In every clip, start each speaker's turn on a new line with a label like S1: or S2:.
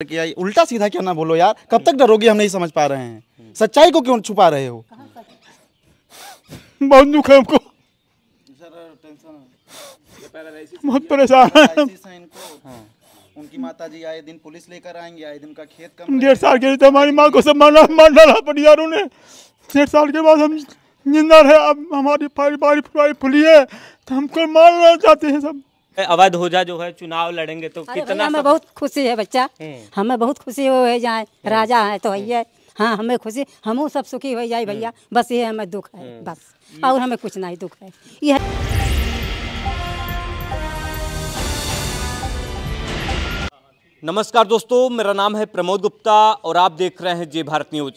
S1: किया उल्टा सीधा क्या ना बोलो यार, कब तक डरोगे? हम नहीं समझ पा रहे हैं, सच्चाई को क्यों छुपा रहे हो?
S2: बहुत दुख है हमको, बहुत परेशान है।
S1: उनकी माताजी आए दिन पुलिस लेकर आएंगे, आए दिन का खेत कम।
S2: 1.5 साल के लिए हमारी माँ को सब मार डाला परिवारों ने। 1.5 साल के बाद हम जिंदा रहे, अब हमारी परिवार फुली है तो हमको मारना चाहते हैं सब।
S3: अवध होजा जो है चुनाव लड़ेंगे तो कितना
S4: हमें बहुत खुशी है बच्चा, हमें बहुत खुशी हो जाए, राजा है तो है। हाँ हमें खुशी, हम सब सुखी हो जाए भैया, बस ये हमें दुख है बस, और हमें कुछ नहीं दुख है ये।
S3: नमस्कार दोस्तों, मेरा नाम है प्रमोद गुप्ता और आप देख रहे हैं जय भारत न्यूज।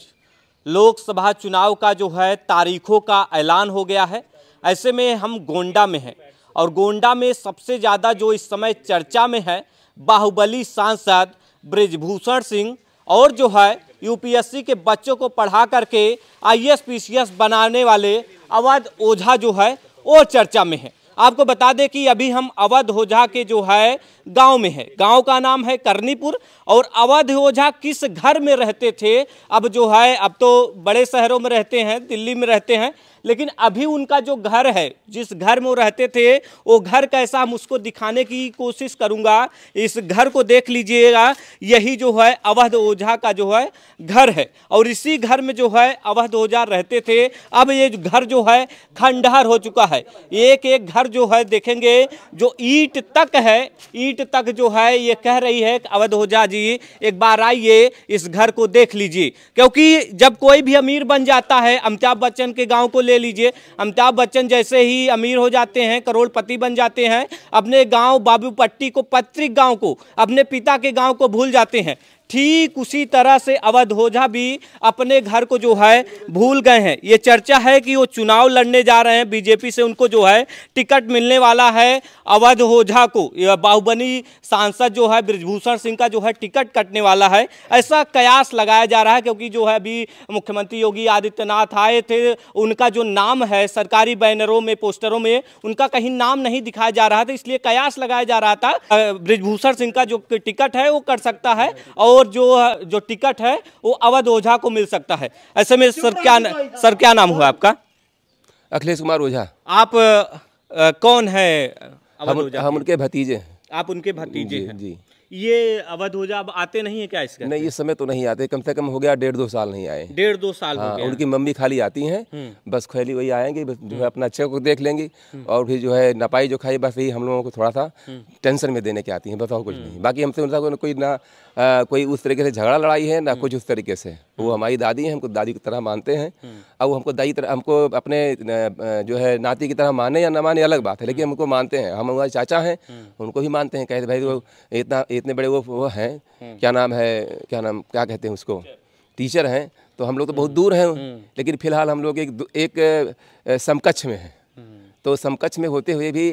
S3: लोकसभा चुनाव का जो है तारीखों का ऐलान हो गया है। ऐसे में हम गोंडा में हैं और गोंडा में सबसे ज़्यादा जो इस समय चर्चा में है बाहुबली सांसद बृजभूषण सिंह और जो है यूपीएससी के बच्चों को पढ़ा करके आईएएस पीसीएस बनाने वाले अवध ओझा जो है वो चर्चा में है। आपको बता दें कि अभी हम अवध ओझा के जो है गांव में है, गांव का नाम है करनीपुर। और अवध ओझा किस घर में रहते थे, अब जो है अब तो बड़े शहरों में रहते हैं, दिल्ली में रहते हैं, लेकिन अभी उनका जो घर है, जिस घर में वो रहते थे वो घर कैसा, हम उसको दिखाने की कोशिश करूंगा। इस घर को देख लीजिएगा, यही जो है अवध ओझा का जो है घर है और इसी घर में जो है अवध ओझा रहते थे। अब ये घर जो है खंडहर हो चुका है। एक एक घर जो है देखेंगे, जो ईंट तक है, ईंट तक जो है ये कह रही है अवध ओझा जी एक बार आइए इस घर को देख लीजिए। क्योंकि जब कोई भी अमीर बन जाता है, अमिताभ बच्चन के गांव को ले लीजिए, अमिताभ बच्चन जैसे ही अमीर हो जाते हैं, करोड़पति बन जाते हैं, अपने गांव बाबूपट्टी को, पैतृक गांव को, अपने पिता के गांव को भूल जाते हैं। ठीक उसी तरह से अवध ओझा भी अपने घर को जो है भूल गए हैं। ये चर्चा है कि वो चुनाव लड़ने जा रहे हैं, बीजेपी से उनको जो है टिकट मिलने वाला है। अवध ओझा को बाहुबली सांसद जो है बृजभूषण सिंह का जो है टिकट कटने वाला है, ऐसा कयास लगाया जा रहा है। क्योंकि जो है अभी मुख्यमंत्री योगी आदित्यनाथ आए थे, उनका जो नाम है सरकारी बैनरों में, पोस्टरों में उनका कहीं नाम नहीं दिखाया जा रहा था, इसलिए कयास लगाया जा रहा था बृजभूषण सिंह का जो टिकट है वो कट सकता है और जो टिकट है वो अवध ओझा को मिल सकता है। ऐसे में सर क्या नाम हुआ आपका?
S5: अखिलेश कुमार ओझा।
S3: आप कौन है अवध ओझा?
S5: हम उनके भतीजे हैं।
S3: आप उनके भतीजे हैं
S5: जी।
S3: ये अवध ओझा अब आते नहीं है क्या इसका?
S5: नहीं, इस समय तो नहीं आते, कम से कम हो गया 1.5-2 साल नहीं आए।
S3: 1.5-2 साल हो गया।
S5: उनकी मम्मी खाली आती हैं, बस खाली वही आएंगे, बस जो है अपना अच्छे को देख लेंगी और फिर जो है नपाई जो खाई, बस यही हम लोगों को थोड़ा सा टेंशन में देने की आती हैं, बस और कुछ नहीं। बाकी हमसे उनका कोई ना कोई उस तरीके से झगड़ा लड़ाई है ना कुछ उस तरीके से। वो हमारी दादी हैं, हमको दादी की तरह मानते हैं और वो हमको दादी तरह, हमको अपने जो है नाती की तरह माने या ना माने अलग बात है, लेकिन हमको मानते हैं। हम हमारे चाचा हैं, उनको भी मानते हैं। कहते भाई वो इतने बड़े वो हैं, क्या नाम है, क्या कहते हैं उसको, टीचर हैं। तो हम लोग तो बहुत दूर हैं, लेकिन फिलहाल हम लोग एक समकक्ष में हैं। तो समकक्ष में होते हुए भी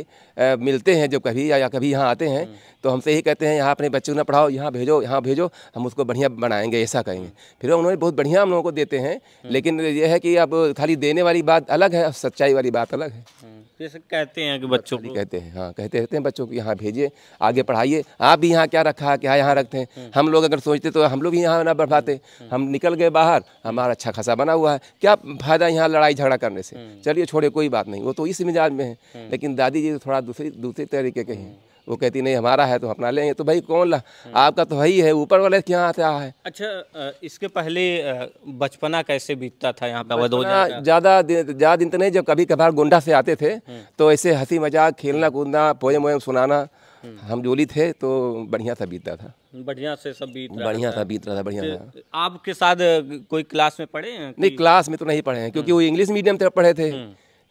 S5: मिलते हैं जब कभी या कभी यहाँ आते हैं तो हमसे यही कहते हैं यहाँ अपने बच्चों को न पढ़ाओ, यहाँ भेजो, हम उसको बढ़िया बनाएंगे, ऐसा कहेंगे। फिर उन्होंने बहुत बढ़िया हम लोगों को देते हैं, लेकिन ये है कि अब खाली देने वाली बात अलग है, सच्चाई वाली बात अलग है।
S3: जैसे कहते हैं कि बच्चों को
S5: कहते हैं, हाँ कहते रहते हैं बच्चों को यहाँ भेजिए, आगे पढ़ाइए। आप भी यहाँ क्या रखा है, क्या यहाँ रखते हैं? हम लोग अगर सोचते तो हम लोग भी यहाँ ना बढ़ाते। हम निकल गए बाहर, हमारा अच्छा खासा बना हुआ है, क्या फायदा यहाँ लड़ाई झगड़ा करने से? चलिए छोड़े, कोई बात नहीं, वो तो इसी मिजाज में है। लेकिन दादी जी थोड़ा दूसरी तरीके के हैं। वो कहती नहीं हमारा है तो अपना लेंगे। तो भाई कौन ला, आपका तो वही है, ऊपर वाले क्या आता है।
S3: अच्छा, इसके पहले बचपना कैसे बीतता था यहाँ पे अवध ओझा?
S5: ज़्यादा दिन तो नहीं, जब कभी कभार गोंडा से आते थे तो ऐसे हंसी मजाक, खेलना कूदना, पोएम सुनाना, हम जोली थे तो बढ़िया सा बीतता था।
S3: बढ़िया से सब बीत
S5: रहा था बढ़िया था।
S3: आपके साथ कोई क्लास में पढ़े हैं?
S5: नहीं, क्लास में तो नहीं पढ़े हैं, क्योंकि वो इंग्लिश मीडियम से पढ़े थे,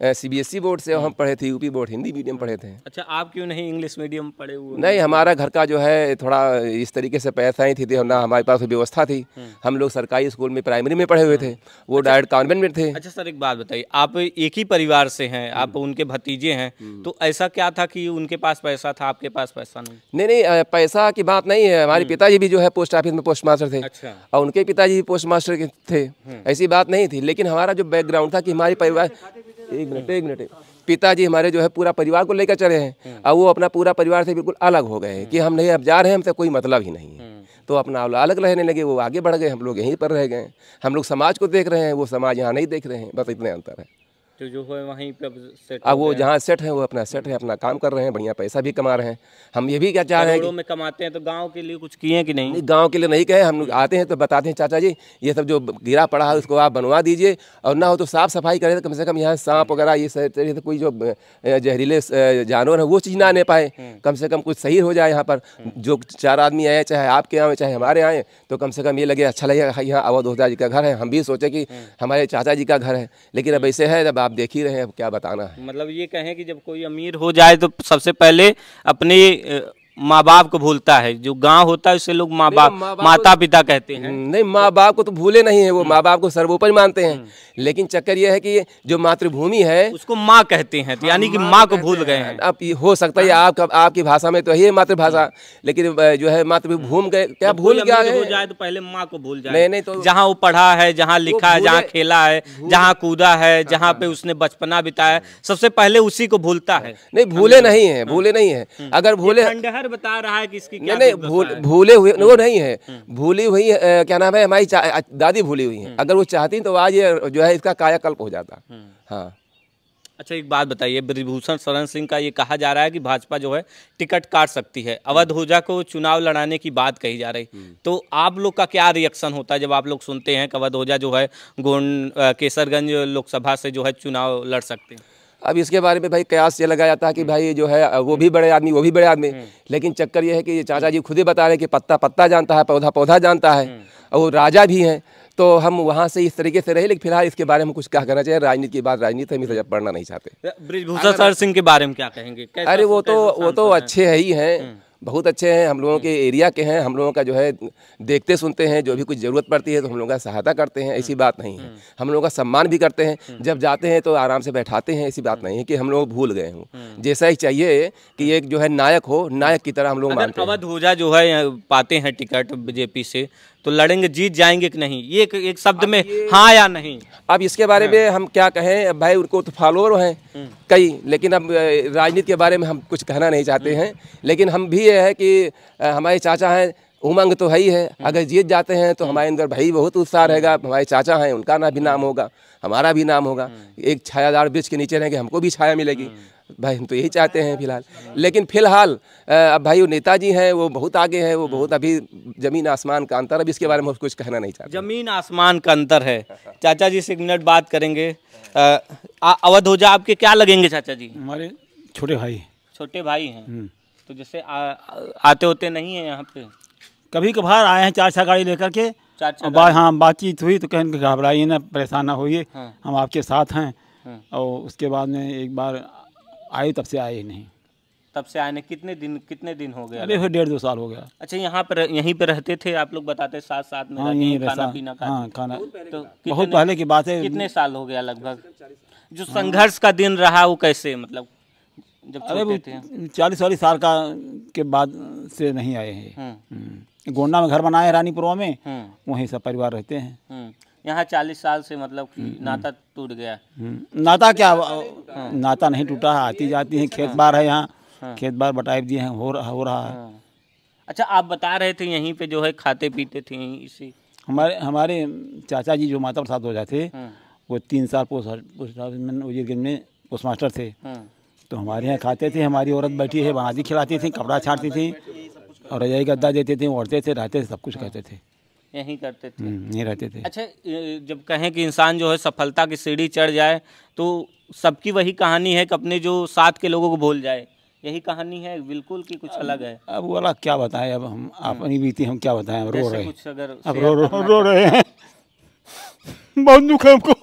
S5: सीबीएसई बोर्ड से हम पढ़े थे, यूपी बोर्ड हिंदी मीडियम पढ़े थे।
S3: अच्छा, आप क्यों नहीं इंग्लिश मीडियम पढ़े हुए?
S5: नहीं, हमारा घर का जो है थोड़ा इस तरीके से पैसा ही थी ना, हमारे पास व्यवस्था थी। हम लोग सरकारी स्कूल में प्राइमरी में पढ़े हुए थे, वो डायरेक्ट कॉन्वेंट में थे।
S3: अच्छा सर, एक बात बताइए, आप एक ही परिवार से हैं, आप उनके भतीजे हैं, तो ऐसा क्या था कि उनके पास पैसा था, आपके पास पैसा नहीं?
S5: नहीं, पैसा की बात नहीं है। हमारे पिताजी भी जो है पोस्ट ऑफिस में पोस्ट मास्टर थे।
S3: अच्छा।
S5: और उनके पिताजी भी पोस्ट मास्टर थे, ऐसी बात नहीं थी। लेकिन हमारा जो बैकग्राउंड था कि हमारे परिवार, एक मिनट, पिताजी हमारे जो है पूरा परिवार को लेकर चले हैं और वो अपना पूरा परिवार से बिल्कुल अलग हो गए हैं कि हम नहीं अब जा रहे हैं, हमसे कोई मतलब ही नहीं है। तो अपना अलग रहने लगे, वो आगे बढ़ गए, हम लोग यहीं पर रह गए। हम लोग समाज को देख रहे हैं, वो समाज यहाँ नहीं देख रहे हैं, बस इतने अंतर है।
S3: तो जो है वहीं पे सेट
S5: अब वो जहाँ सेट है वो अपना सेट है, अपना काम कर रहे हैं, बढ़िया पैसा भी कमा रहे हैं। हम ये भी क्या चाह रहे हैं
S3: करोड़ों में कमाते हैं, तो गांव के लिए कुछ किए कि नहीं?
S5: गांव के लिए नहीं कहे, हम लोग आते हैं तो बताते हैं चाचा जी ये सब जो गिरा पड़ा है उसको आप बनवा दीजिए, और ना हो तो साफ सफाई करें, तो कम से कम यहाँ सांप वगैरह ये सब कोई जो जहरीले जानवर है वो चीज़ ना आने पाए, कम से कम कुछ सही हो जाए। यहाँ पर जो 4 आदमी आए, चाहे आपके आए चाहे हमारे आए, तो कम से कम ये लगे अच्छा लगेगा यहाँ अवध होता जी का घर है। हम भी सोचे कि हमारे चाचा जी का घर है, लेकिन अब ऐसे है, जब आप देख ही रहे हैं, अब क्या बताना है।
S3: मतलब ये कहें कि जब कोई अमीर हो जाए तो सबसे पहले अपने माँ बाप को भूलता है। जो गांव होता है उसे लोग माँ बाप माता पिता कहते हैं।
S5: नहीं, माँ बाप को तो भूले नहीं है, वो माँ बाप को सर्वोपरि मानते हैं, लेकिन चक्कर ये है कि जो मातृभूमि है
S3: उसको माँ कहते हैं, तो यानी कि माँ को भूल गए हैं।
S5: अब ये हो सकता है आपकी भाषा में तो है मातृभाषा, लेकिन जो है मातृभूमि गए क्या भूल गया
S3: हो जाए तो पहले माँ को भूल जाए।
S5: नहीं तो
S3: जहाँ वो पढ़ा है, जहाँ लिखा है, जहाँ खेला है, जहाँ कूदा है, जहाँ पे उसने बचपना बिताया, सबसे पहले उसी को भूलता है।
S5: नहीं, भूले नहीं है, भूले नहीं है। अगर भूले,
S3: खंडहर बता रहा है कि इसकी क्या
S5: नहीं भूले हुए वो नहीं है, भूली हुई क्या नाम है, हमारी दादी भूली हुई है। अगर वो चाहती तो आज ये जो है इसका कायाकल्प हो जाता। हाँ।
S3: अच्छा, एक बात बताइए, बृजभूषण शरण सिंह का ये कहा जा रहा है कि भाजपा जो है टिकट काट सकती है, अवध होजा को चुनाव लड़ाने की बात कही जा रही, तो आप लोग का क्या रिएक्शन होता है जब आप लोग सुनते हैं कि अवध होजा जो है गोंड केसरगंज लोकसभा से जो है चुनाव लड़ सकते हैं?
S5: अब इसके बारे में भाई कयास ये लगाया जाता है कि भाई जो है वो भी बड़े आदमी, वो भी बड़े आदमी, लेकिन चक्कर ये है कि चाचा जी खुद ही बता रहे हैं कि पत्ता पत्ता जानता है, पौधा पौधा जानता है, और वो राजा भी हैं। तो हम वहाँ से इस तरीके से रहे, लेकिन फिलहाल इसके बारे में कुछ क्या कहना चाहिए, राजनीति की बात राजनीति हम इसे पढ़ना नहीं चाहते।
S3: बृजभूषण शरण सिंह के बारे में क्या कहेंगे?
S5: अरे वो तो अच्छे ही हैं, बहुत अच्छे हैं, हम लोगों के एरिया के हैं, हम लोगों का जो है देखते सुनते हैं, जो भी कुछ ज़रूरत पड़ती है तो हम लोगों का सहायता करते हैं, ऐसी बात नहीं है। हम लोगों का सम्मान भी करते हैं, जब जाते हैं तो आराम से बैठाते हैं, ऐसी बात नहीं है कि हम लोग भूल गए हों। जैसा ही चाहिए कि एक जो है नायक हो, नायक की तरह हम लोग मानते हैं।
S3: अवध होजा जो है पाते हैं टिकट बीजेपी से, तो लड़ेंगे, जीत जाएंगे कि नहीं, ये एक शब्द में हाँ या नहीं? अब
S5: इसके बारे में हम क्या कहें भाई, उनको तो फॉलोअर हैं कई, लेकिन अब राजनीति के बारे में हम कुछ कहना नहीं चाहते हैं। लेकिन हम भी ये है कि हमारे चाचा हैं, उमंग तो है ही है, अगर जीत जाते हैं तो हमारे अंदर भाई बहुत उत्साह रहेगा। हमारे चाचा हैं, उनका ना भी नाम होगा, हमारा भी नाम होगा, एक छायादार वृक्ष के नीचे रहेंगे, हमको भी छाया मिलेगी। भाई हम तो यही चाहते हैं फिलहाल। लेकिन फिलहाल अब भाई वो नेताजी हैं, वो बहुत आगे हैं, वो बहुत अभी ज़मीन आसमान का अंतर, अब इसके बारे में कुछ कहना नहीं चाहते।
S3: ज़मीन आसमान का अंतर है। चाचा जी से 1 मिनट बात करेंगे। अवध होजा आपके क्या लगेंगे चाचा जी?
S2: हमारे छोटे भाई।
S3: छोटे भाई हैं, तो जैसे आते होते नहीं है यहाँ पे?
S2: कभी कभार आए हैं 4 गाड़ी लेकर के। हाँ, बातचीत हुई तो कहें घबराइए ना, परेशान ना होइए, हम आपके साथ हैं। और उसके बाद में एक बार आए, तब से आए ही नहीं।
S3: तब से आए नहीं? कितने दिन हो गए?
S2: अरे 1.5-2 साल हो गया।
S3: अच्छा, यहाँ पर यहीं पे रहते थे आप लोग, बताते साथ में?
S2: हाँ,
S3: खाना पीना खाते?
S2: हाँ, खाना
S3: तो
S2: बहुत पहले की बात है।
S3: कितने साल हो गया लगभग? जो संघर्ष का दिन रहा वो कैसे, मतलब जब छोटे थे?
S2: 40 साल के बाद से नहीं आए हैं। गोंडा में घर बनाए हैं, रानीपुरवा में, वहीं सब परिवार रहते हैं।
S3: यहाँ 40 साल से मतलब कि नाता टूट गया?
S2: नाता क्या, नाता नहीं टूटा है, आती जाती हैं, खेत बार है यहाँ, खेत बार बटाई दिए हैं, हो रहा है।
S3: अच्छा, आप बता रहे थे यहीं पे जो है खाते पीते थे इसी?
S2: हमारे चाचा जी जो माता प्रसाद हो जाते, वो 3 साल उजिरगंज में पोस्ट मास्टर थे। तो हमारे यहाँ खाते थे, हमारी औरत बैठी है, बनाती खिलाती थी, कपड़ा छाटती थी, और रजाई गद्दा देते थे, ओढ़ते थे, रहते थे, सब कुछ करते थे,
S3: यहीं करते थे,
S2: यहीं रहते थे।
S3: अच्छा, जब कहें कि इंसान जो है सफलता की सीढ़ी चढ़ जाए तो सबकी वही कहानी है कि अपने जो साथ के लोगों को भूल जाए, यही कहानी है बिल्कुल कि कुछ अलग है?
S2: अब वो अलग क्या बताएं, अब हम अपनी बीती हम क्या बताएं, अब रो रहे हैं,
S3: कुछ अगर
S2: अब रो रहे हैं, बहुत दुख है हमको,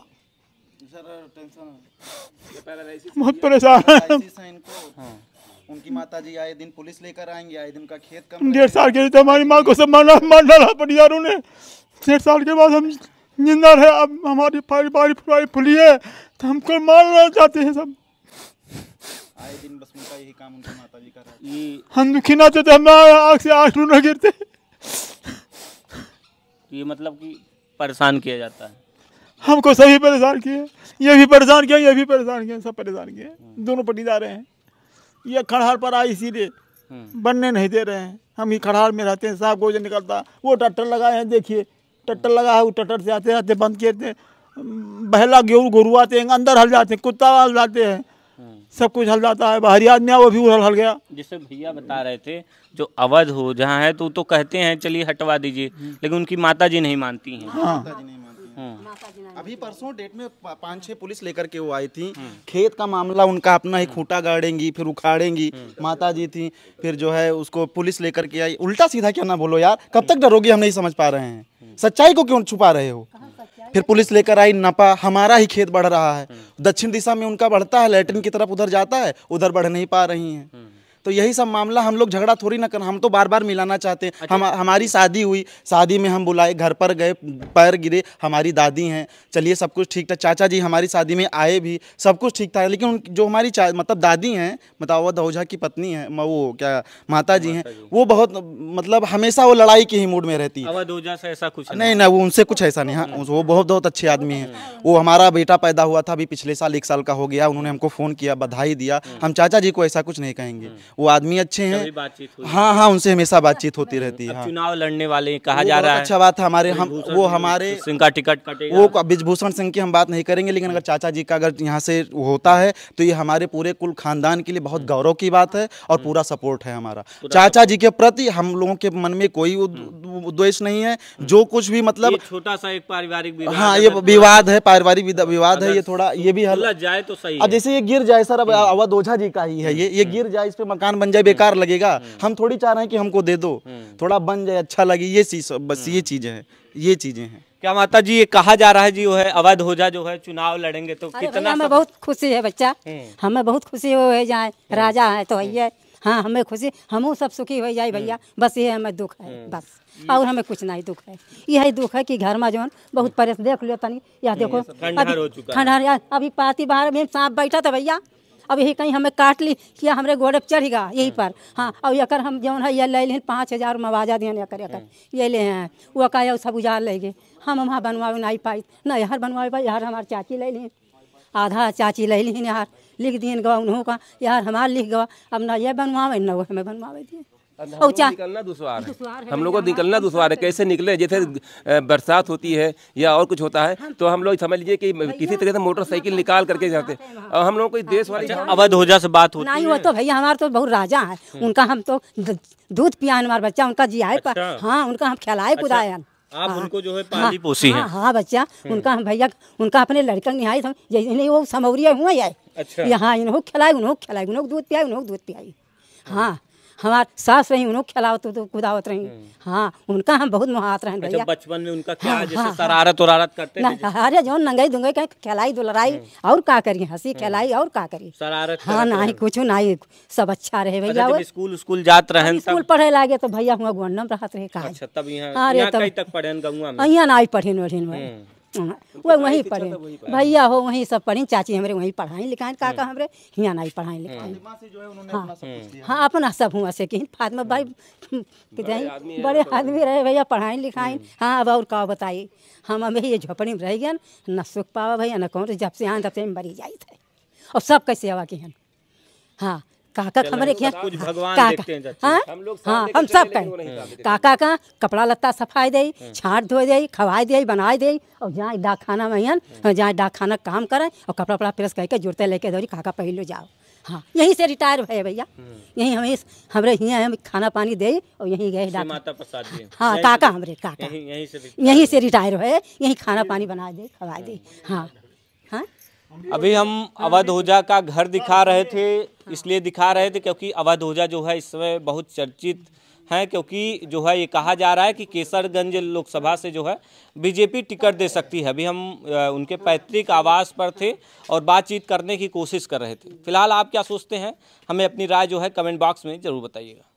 S2: बहुत परेशान है।
S1: उनकी माताजी आए दिन पुलिस लेकर आएंगे, आए दिन उनका खेत कम।
S2: 1.5 साल के लिए हमारी माँ को सब मार डाला परिवारों ने। 1.5 साल के बाद हम जिंदा रहे, अब हमारी बारी फुली है तो हमको मारना चाहते हैं सब।
S1: आए दिन बस उनका यही काम, उनकी माताजी का रहा।
S2: हम दुखी ना थे, हमारे आँख से आंसू न गिरते।
S3: ये मतलब कि परेशान किया जाता है
S2: हमको, सभी परेशान किए, ये भी परेशान किया, ये भी परेशान किया, सब परेशान किए, दोनों पटीदार हैं। ये खड़हर पर आई इसीलिए बनने नहीं दे रहे हैं। हम ही खड़ाल में रहते हैं, साफ गोजर निकलता, वो टट्टर लगाए हैं, देखिए टट्टर लगा है, वो टट्टर से आते आते बंद किए थे। बहला गेहूँ गोरू आते हैं, अंदर हल जाते हैं, कुत्ता हल जाते हैं, सब कुछ हल जाता है। बाहरी आदमी वो भी हल गया।
S3: जैसे भैया बता रहे थे जो अवध हो जहाँ है तो कहते हैं चलिए हटवा दीजिए, लेकिन उनकी माता जी नहीं मानती हैं।
S2: हाँ,
S1: अभी परसों डेट में 5-6 पुलिस लेकर के वो आई थी। खेत का मामला उनका अपना ही, खूंटा गाड़ेंगी फिर उखाड़ेंगी, माता जी थी, फिर जो है उसको पुलिस लेकर के आई। उल्टा सीधा क्या ना बोलो यार, कब तक डरोगे, हम नहीं समझ पा रहे हैं। सच्चाई को क्यों छुपा रहे हो? फिर पुलिस लेकर आई, नपा, हमारा ही खेत बढ़ रहा है, दक्षिण दिशा में उनका बढ़ता है, लैट्रिन की तरफ उधर जाता है, उधर बढ़ नहीं पा रही हैं। तो यही सब मामला, हम लोग झगड़ा थोड़ी ना कर, हम तो बार बार मिलाना चाहते हैं। हमारी शादी हुई, शादी में हम बुलाए, घर पर गए, पैर गिरे, हमारी दादी हैं, चलिए सब कुछ ठीक था। चाचा जी हमारी शादी में आए भी, सब कुछ ठीक था, लेकिन जो हमारी मतलब दादी हैं, मतलब अवध ओझा की पत्नी है, वो क्या माता जी हैं, वो बहुत मतलब हमेशा वो लड़ाई के ही मूड में रहती है।
S3: अवध ओझा से ऐसा कुछ
S1: नहीं ना, वो उनसे कुछ ऐसा नहीं। हाँ, वो बहुत अच्छे आदमी हैं। वो हमारा बेटा पैदा हुआ था अभी पिछले साल, 1 साल का हो गया, उन्होंने हमको फ़ोन किया, बधाई दिया। हम चाचा जी को ऐसा कुछ नहीं कहेंगे, वो आदमी अच्छे हैं।
S3: बातचीत हुई?
S1: हाँ, उनसे हमेशा बातचीत होती रहती है। हाँ।
S3: चुनाव लड़ने वाले कहा जा रहा है,
S1: अच्छा बात है। हमारे
S3: सिंह का टिकट कटेगा।
S1: वो ब्रिजभूषण सिंह की हम बात नहीं करेंगे, लेकिन अगर चाचा जी का अगर यहाँ से होता है तो ये हमारे पूरे कुल खानदान के लिए बहुत गौरव की बात है और पूरा सपोर्ट है हमारा। चाचा जी के प्रति हम लोगों के मन में कोई द्वेष नहीं है। जो कुछ भी मतलब
S3: छोटा सा एक पारिवारिक विवाद,
S1: हाँ, ये विवाद है, पारिवारिक विवाद है, ये थोड़ा ये भी हल
S3: जाए तो सही।
S1: अब जैसे ये गिर जाए सर, अब अवध ओझा जी का ही है, ये गिर जाए, इस पे मकान बन जाए, बेकार लगेगा। हम थोड़ी चाह रहे हैं कि हमको दे दो, थोड़ा बन जाए, अच्छा लगे, ये चीज, बस ये चीजें हैं, ये चीजें हैं।
S3: क्या माता जी ये कहा जा रहा है जी, वो है अवध ओझा जो है चुनाव लड़ेंगे तो कितना
S4: हमें बहुत खुशी है बच्चा, हमें बहुत खुशी हो जाए, राजा है तो है। हाँ, हमें खुशी, हम सब सुखी हो जाए भैया, बस ये हमें दुख है, बस और हमें कुछ नहीं दुख है। यही दुख है कि घर में जो बहुत परेशान, देख लो तनी, यह देखो ठंडा, अभी पाती बाहर में सांप बैठा था भैया, अब यही कहीं हमें काट ली किया, हमारे घोड़े पर चढ़ गया यहीं पर। हाँ, और यकर हम जो है ये ले लें 5,000 मवाजा दिए यकर ये ले हैं, वो का सब उजाड़ ले गए। हम वहाँ बनवावे नहीं पाई ना, यार बनवावे पाई, यार हमारे चाची ले लें, आधा चाची ले ली यार, लिख दिए गवा उन्हों का, यार हमारा लिख गवा, अब ना ये बनवावे ना वो हमें बनवावे दिए।
S5: निकलना दुश्वार है, हम लोग को निकलना दुश्वार है। कैसे निकले? जैसे बरसात होती है या और कुछ होता है तो हम लोग समझ लीजिए कि किसी तरह से मोटरसाइकिल निकाल करके जाते, और हम लोग कोई देश वाली
S3: अवध ओझा से बात होती
S4: नहीं, वो तो भैया हमारे तो बहुत राजा है, उनका हम तो दूध पिया हमारा बच्चा, उनका जियाए पर। हाँ, उनका हम खिलाए कुदाए।
S3: आप उनको जो है पाली पोसी हैं।
S4: हाँ बच्चा, उनका हम भैया, उनका अपने लड़का निहाई नहीं, वो समौरिया हुआ है यहाँ, इन्हों खिलाए, उन्हों खिलाए, उन्हों दूध पियाई, उन्हों दूध पियाई। हाँ, हमार सास रही, उन्हों खिलावत तो कुदावत रही। हाँ, उनका हम बहुत मुहात रहे भैया।
S3: बचपन में उनका क्या जैसे शरारत वरारत करते थे?
S4: अरे जो नंगाई दुंगाई कहीं खिलाई दुलराई और का करिए, हंसी खिलाई और का करिए,
S3: शरारत।
S4: हाँ, नहीं कुछ नहीं, सब अच्छा रहे भैया।
S3: स्कूल जात रहे,
S4: स्कूल पढ़े लागे तो भैया हुआ गोंडम रहत रहे।
S3: अच्छा, तब यहाँ कहीं तक पढ़े गंगुआ में?
S4: यहाँ नहीं पढ़े वढ़े, वो वहीं पढ़े भैया हो, वहीं सब पढ़ी। चाची हमारे वहीं पढ़ाई लिखाई, काका हमारे यहाँ नहीं पढ़ाई लिखाई। हाँ, अपना सब हुआ से कि फातिमा भाई बड़े आदमी रहे भैया, पढ़ाई लिखाई। हाँ, अब और का बताइए, हम हमें ये झोपड़ी में रह गया, न सुख पावा भैया न कौन, जब से यहाँ तब से मरी जाए थे, और सब कैसे आवा के। हाँ, काका हमारे क्या काका, हाँ, हम सब कहें काका का कपड़ा लत्ता सफाई दे, छाट धोए दे, खवाई दे, बनाए दे, और जहाँ डाक खाना में जहाँ डाक खाना काम करें और कपड़ा वपड़ा प्रेस करके जुड़ते लेके दौड़ी काका पहले जाओ। हाँ, यहीं से रिटायर भैया भैया, यहीं हमें हमारे यहाँ हम खाना पानी दे और यहीं गए डाक।
S3: माता प्रसाद जी,
S4: हाँ, काका हमारे काका यहीं से रिटायर हुए, यहीं खाना पानी बना दे, खवा दे। हाँ हाँ,
S3: अभी हम अवध ओझा का घर दिखा रहे थे, इसलिए दिखा रहे थे क्योंकि अवध ओझा जो है इस समय बहुत चर्चित हैं, क्योंकि जो है ये कहा जा रहा है कि केसरगंज लोकसभा से जो है बीजेपी टिकट दे सकती है। अभी हम उनके पैतृक आवास पर थे और बातचीत करने की कोशिश कर रहे थे। फिलहाल आप क्या सोचते हैं, हमें अपनी राय जो है कमेंट बॉक्स में ज़रूर बताइएगा।